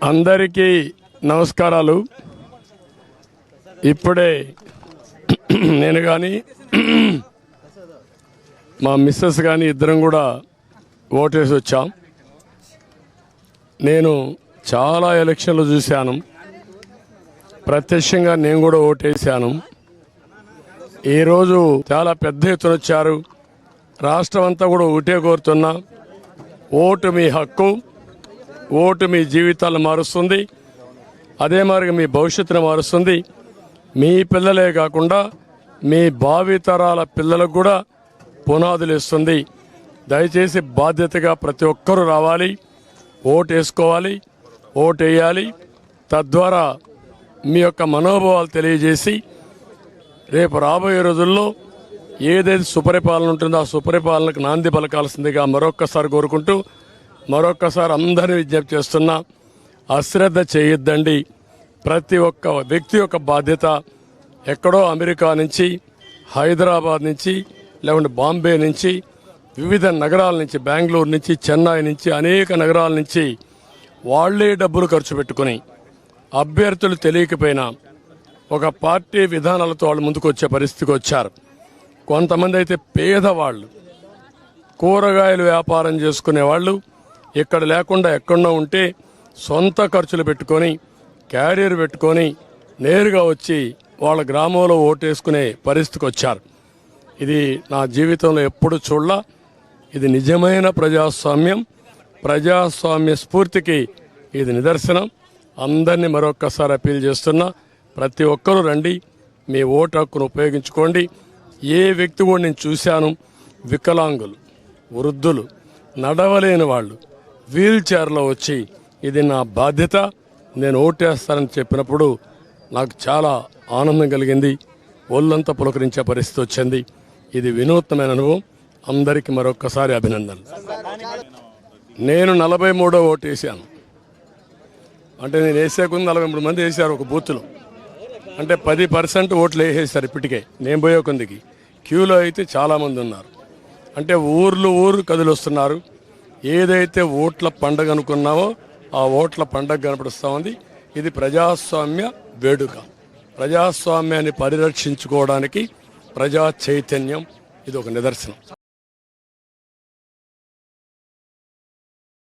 అందరికీ నమస్కారాలు. ఇప్పుడే నేను కానీ మా మిస్సెస్ కానీ ఇద్దరం కూడా ఓటేసి వచ్చాం. నేను చాలా ఎలక్షన్లు చూశాను, ప్రత్యక్షంగా నేను కూడా ఓటేశాను. ఈరోజు చాలా పెద్ద ఎత్తున వచ్చారు. రాష్ట్రం అంతా కూడా ఒకటే కోరుతున్నా, ఓటు మీ హక్కు, ఓటు మీ జీవితాలను మారుస్తుంది, అదే మరి మీ భవిష్యత్తును మారుస్తుంది. మీ పిల్లలే కాకుండా మీ భావితరాల పిల్లలకు కూడా పునాదులు ఇస్తుంది. దయచేసి బాధ్యతగా ప్రతి ఒక్కరూ రావాలి, ఓటు వేసుకోవాలి, ఓటు వేయాలి. తద్వారా మీ యొక్క మనోభావాలు తెలియజేసి రేపు రాబోయే రోజుల్లో ఏదైతే సుపరిపాలన ఉంటుందో ఆ సుపరిపాలనకు నాంది పలకాల్సిందిగా మరొక్కసారి కోరుకుంటూ, మరొక్కసారి అందరినీ విజ్ఞప్తి చేస్తున్నా, అశ్రద్ధ చేయొద్దండి. ప్రతి ఒక్క వ్యక్తి యొక్క బాధ్యత. ఎక్కడో అమెరికా నుంచి, హైదరాబాద్ నుంచి, లేకుంటే బాంబే నుంచి, వివిధ నగరాల నుంచి, బెంగళూరు నుంచి, చెన్నై నుంచి, అనేక నగరాల నుంచి వాళ్లే డబ్బులు ఖర్చు పెట్టుకుని అభ్యర్థులు తెలియకపోయినా ఒక పార్టీ విధానాలతో వాళ్ళు ముందుకు వచ్చే పరిస్థితికి వచ్చారు. కొంతమంది అయితే పేదవాళ్ళు, కూరగాయలు వ్యాపారం చేసుకునే వాళ్ళు, ఇక్కడ లేకుండా ఎక్కడో ఉంటే సొంత ఖర్చులు పెట్టుకొని, క్యారియర్ పెట్టుకొని నేరుగా వచ్చి వాళ్ళ గ్రామంలో ఓటేసుకునే పరిస్థితికి వచ్చారు. ఇది నా జీవితంలో ఎప్పుడు చూడలా. ఇది నిజమైన ప్రజాస్వామ్యం, ప్రజాస్వామ్య స్ఫూర్తికి ఇది నిదర్శనం. అందరినీ మరొక్కసారి అప్పీల్ చేస్తున్నా, ప్రతి ఒక్కరూ రండి, మీ ఓటు హక్కును ఉపయోగించుకోండి. ఏ వ్యక్తి కూడా నేను చూశాను, వికలాంగులు, వృద్ధులు, నడవలేని వాళ్ళు వీల్ చైర్లో వచ్చి ఇది నా బాధ్యత, నేను ఓటేస్తానని చెప్పినప్పుడు నాకు చాలా ఆనందం కలిగింది. ఒళ్ళంతా పులకరించే పరిస్థితి వచ్చింది. ఇది వినూత్నమైన అనుభవం. అందరికీ మరొక్కసారి అభినందనలు. నేను 43వ ఓటు వేసాను. అంటే నేను వేసే కొంది 43 మంది వేశారు ఒక బూత్లో. అంటే 10% ఓట్లు వేసేసారు ఇప్పటికే. నేను పోయే కొందికి క్యూలో అయితే చాలామంది ఉన్నారు. అంటే ఊరు కదిలొస్తున్నారు. ఏదైతే ఓట్ల పండగ అనుకున్నామో ఆ ఓట్ల పండగ కనపడుస్తూ ఉంది. ఇది ప్రజాస్వామ్య వేడుక. ప్రజాస్వామ్యాన్ని పరిరక్షించుకోవడానికి ప్రజా చైతన్యం ఇది ఒక నిదర్శనం.